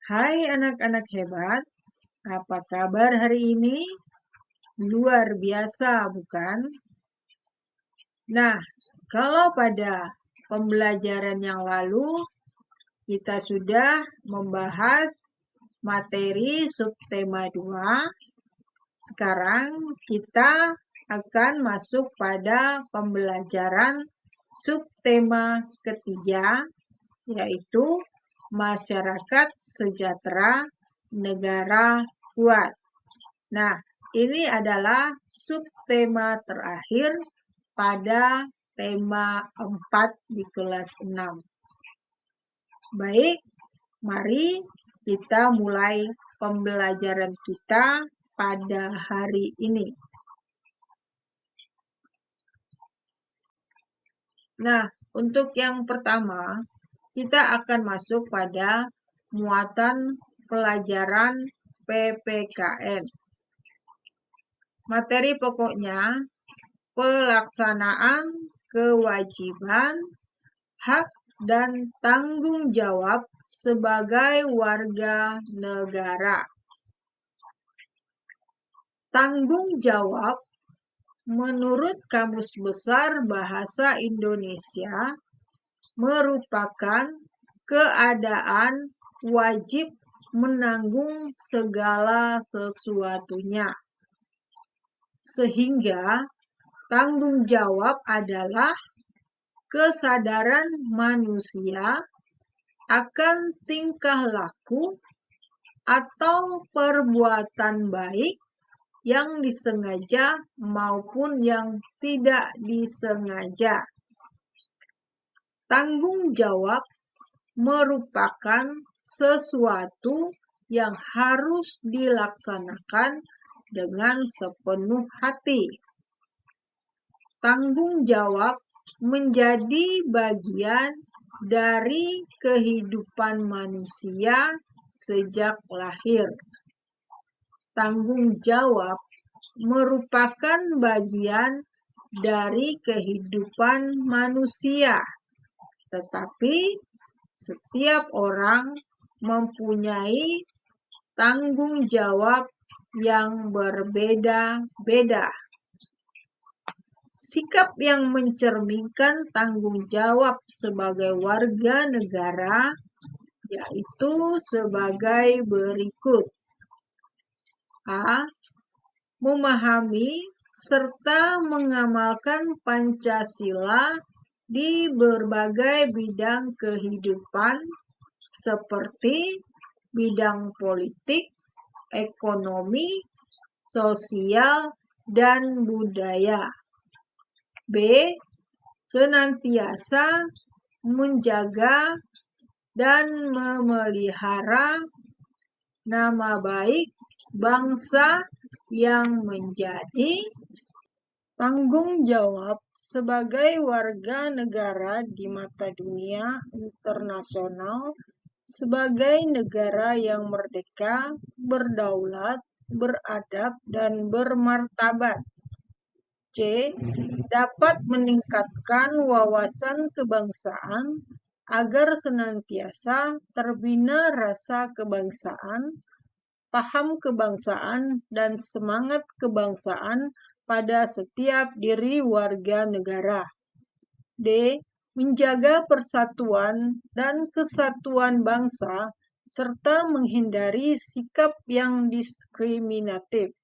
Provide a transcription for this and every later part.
Hai anak-anak hebat, apa kabar hari ini? Luar biasa, bukan? Nah, kalau pada pembelajaran yang lalu kita sudah membahas materi subtema 2, sekarang kita akan masuk pada pembelajaran subtema ketiga, yaitu masyarakat sejahtera negara kuat. Nah, ini adalah subtema terakhir pada tema 4 di kelas 6. Baik, mari kita mulai pembelajaran kita pada hari ini. Nah, untuk yang pertama, kita akan masuk pada muatan pelajaran PPKN. Materi pokoknya pelaksanaan kewajiban, hak, dan tanggung jawab sebagai warga negara. Tanggung jawab menurut Kamus Besar Bahasa Indonesia merupakan keadaan wajib menanggung segala sesuatunya. Sehingga tanggung jawab adalah kesadaran manusia akan tingkah laku atau perbuatan baik yang disengaja maupun yang tidak disengaja. Tanggung jawab merupakan sesuatu yang harus dilaksanakan dengan sepenuh hati. Tanggung jawab menjadi bagian dari kehidupan manusia sejak lahir. Tanggung jawab merupakan bagian dari kehidupan manusia, tetapi setiap orang mempunyai tanggung jawab yang berbeda-beda. Sikap yang mencerminkan tanggung jawab sebagai warga negara yaitu sebagai berikut. A. Memahami serta mengamalkan Pancasila di berbagai bidang kehidupan seperti bidang politik, ekonomi, sosial, dan budaya. B. Senantiasa menjaga dan memelihara nama baik bangsa yang menjadi tanggung jawab sebagai warga negara di mata dunia internasional sebagai negara yang merdeka, berdaulat, beradab, dan bermartabat. C. Dapat meningkatkan wawasan kebangsaan agar senantiasa terbina rasa kebangsaan, paham kebangsaan, dan semangat kebangsaan pada setiap diri warga negara. D. Menjaga persatuan dan kesatuan bangsa serta menghindari sikap yang diskriminatif.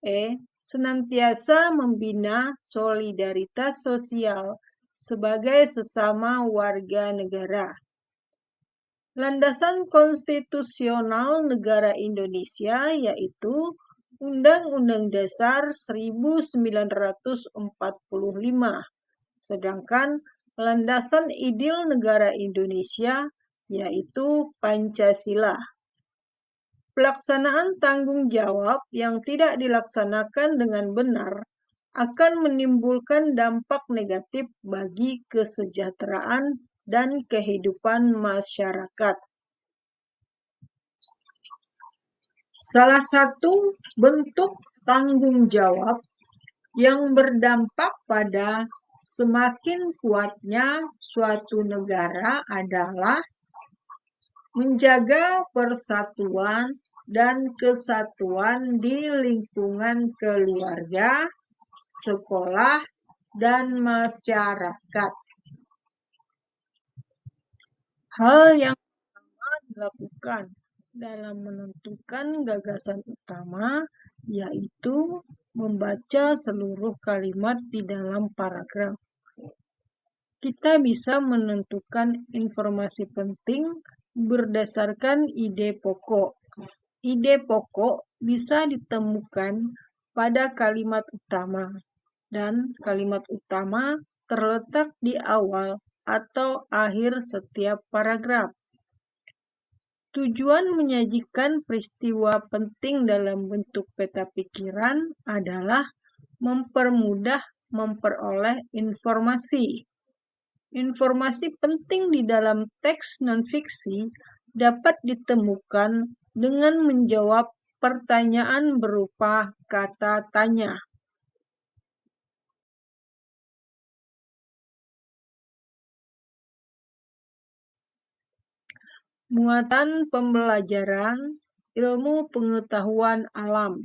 E. Senantiasa membina solidaritas sosial sebagai sesama warga negara. Landasan konstitusional negara Indonesia yaitu Undang-Undang Dasar 1945, sedangkan landasan ideal negara Indonesia yaitu Pancasila. Pelaksanaan tanggung jawab yang tidak dilaksanakan dengan benar akan menimbulkan dampak negatif bagi kesejahteraan dan kehidupan masyarakat. Salah satu bentuk tanggung jawab yang berdampak pada semakin kuatnya suatu negara adalah menjaga persatuan dan kesatuan di lingkungan keluarga, sekolah, dan masyarakat. Hal yang dilakukan dalam menentukan gagasan utama yaitu membaca seluruh kalimat di dalam paragraf. Kita bisa menentukan informasi penting berdasarkan ide pokok. Ide pokok bisa ditemukan pada kalimat utama, dan kalimat utama terletak di awal atau akhir setiap paragraf. Tujuan menyajikan peristiwa penting dalam bentuk peta pikiran adalah mempermudah memperoleh informasi. Informasi penting di dalam teks non-fiksi dapat ditemukan dengan menjawab pertanyaan berupa kata tanya. Muatan pembelajaran ilmu pengetahuan alam.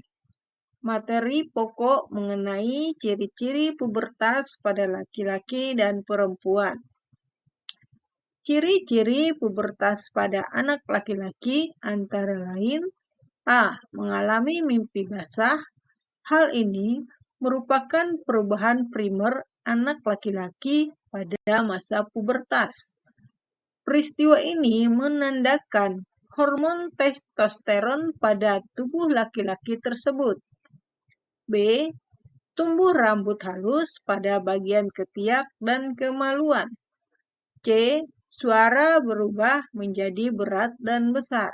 Materi pokok mengenai ciri-ciri pubertas pada laki-laki dan perempuan. Ciri-ciri pubertas pada anak laki-laki antara lain: A. Mengalami mimpi basah. Hal ini merupakan perubahan primer anak laki-laki pada masa pubertas. Peristiwa ini menandakan hormon testosteron pada tubuh laki-laki tersebut. B. Tumbuh rambut halus pada bagian ketiak dan kemaluan. C. Suara berubah menjadi berat dan besar.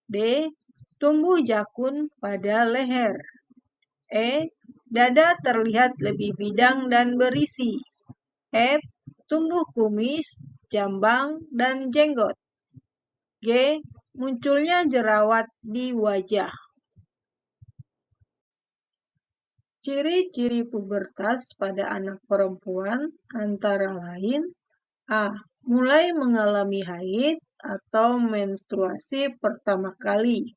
D. Tumbuh jakun pada leher. E. Dada terlihat lebih bidang dan berisi. F. Tumbuh kumis, jambang, dan jenggot. G. Munculnya jerawat di wajah. Ciri-ciri pubertas pada anak perempuan antara lain: A. Mulai mengalami haid atau menstruasi pertama kali.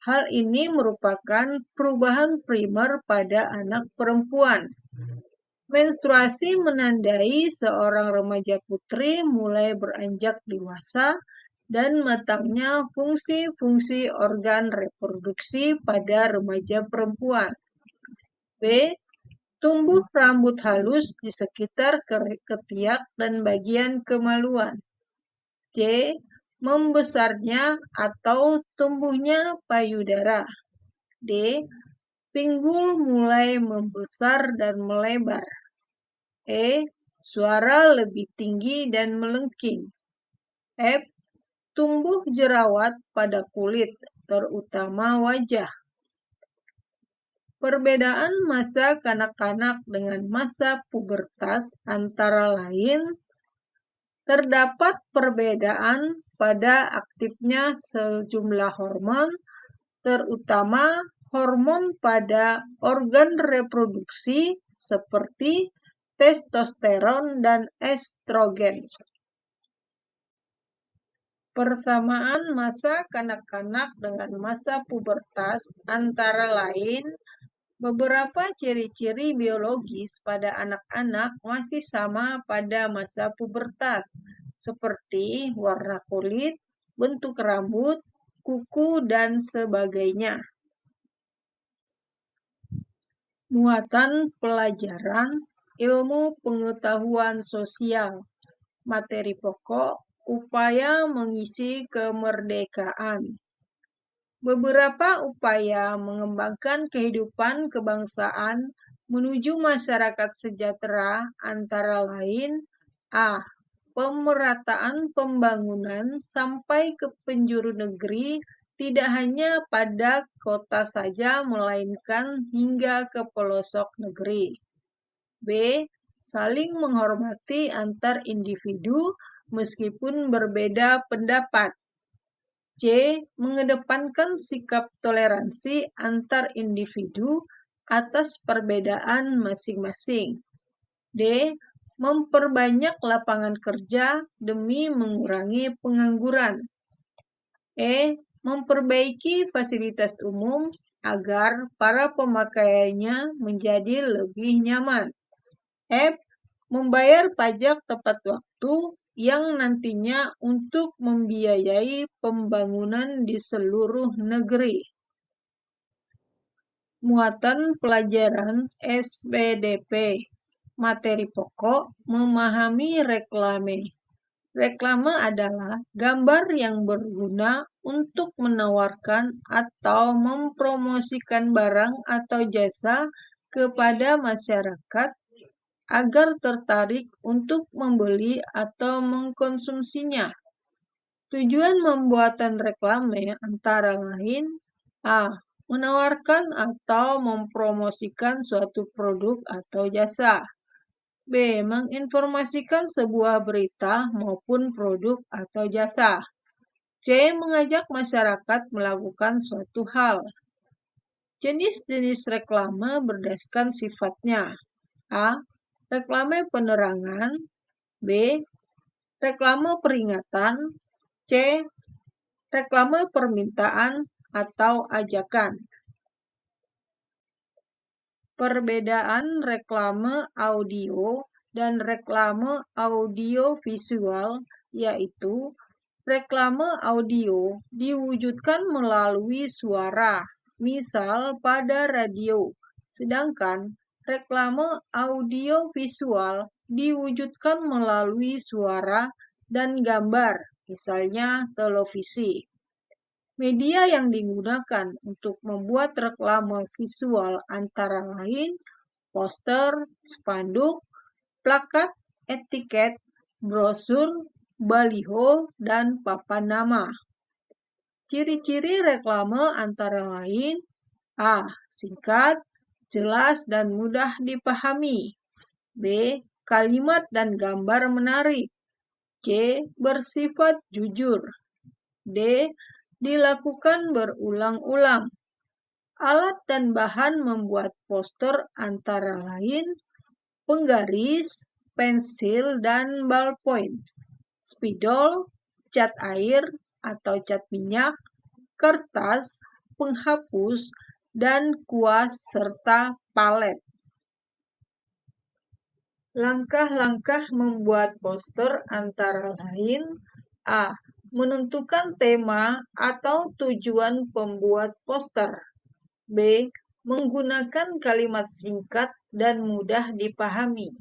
Hal ini merupakan perubahan primer pada anak perempuan. Menstruasi menandai seorang remaja putri mulai beranjak dewasa dan matangnya fungsi-fungsi organ reproduksi pada remaja perempuan. B. Tumbuh rambut halus di sekitar ketiak dan bagian kemaluan. C. Membesarnya atau tumbuhnya payudara. D. Pinggul mulai membesar dan melebar. E. Suara lebih tinggi dan melengking. F. Tumbuh jerawat pada kulit, terutama wajah. Perbedaan masa kanak-kanak dengan masa pubertas antara lain: terdapat perbedaan pada aktifnya sejumlah hormon, terutama hormon pada organ reproduksi seperti testosteron dan estrogen. Persamaan masa kanak-kanak dengan masa pubertas antara lain: beberapa ciri-ciri biologis pada anak-anak masih sama pada masa pubertas, seperti warna kulit, bentuk rambut, kuku, dan sebagainya. Muatan pelajaran ilmu pengetahuan sosial. Materi pokok upaya mengisi kemerdekaan. Beberapa upaya mengembangkan kehidupan kebangsaan menuju masyarakat sejahtera antara lain: A. Pemerataan pembangunan sampai ke penjuru negeri, tidak hanya pada kota saja melainkan hingga ke pelosok negeri. B. Saling menghormati antar individu meskipun berbeda pendapat. C. Mengedepankan sikap toleransi antar individu atas perbedaan masing-masing. D. Memperbanyak lapangan kerja demi mengurangi pengangguran. E. Memperbaiki fasilitas umum agar para pemakaiannya menjadi lebih nyaman. F. Membayar pajak tepat waktu yang nantinya untuk membiayai pembangunan di seluruh negeri. Muatan pelajaran SPDP. Materi pokok memahami reklame. Reklame adalah gambar yang berguna untuk menawarkan atau mempromosikan barang atau jasa kepada masyarakat agar tertarik untuk membeli atau mengkonsumsinya. Tujuan pembuatan reklame antara lain: A. Menawarkan atau mempromosikan suatu produk atau jasa. B. Menginformasikan sebuah berita maupun produk atau jasa. C. Mengajak masyarakat melakukan suatu hal. Jenis-jenis reklame berdasarkan sifatnya. A. Reklame penerangan. B. Reklame peringatan. C. Reklame permintaan atau ajakan. Perbedaan reklame audio dan reklame audiovisual yaitu reklame audio diwujudkan melalui suara, misal pada radio, sedangkan reklame audiovisual diwujudkan melalui suara dan gambar, misalnya televisi. Media yang digunakan untuk membuat reklame visual antara lain poster, spanduk, plakat, etiket, brosur, baliho, dan papan nama. Ciri-ciri reklame antara lain: A. Singkat, jelas, dan mudah dipahami. B. Kalimat dan gambar menarik. C. Bersifat jujur. D. Dilakukan berulang-ulang. Alat dan bahan membuat poster antara lain penggaris, pensil, dan ballpoint, spidol, cat air atau cat minyak, kertas, penghapus, dan kuas serta palet. Langkah-langkah membuat poster antara lain: A. Menentukan tema atau tujuan pembuat poster. B. Menggunakan kalimat singkat dan mudah dipahami.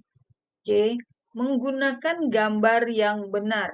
C. Menggunakan gambar yang benar.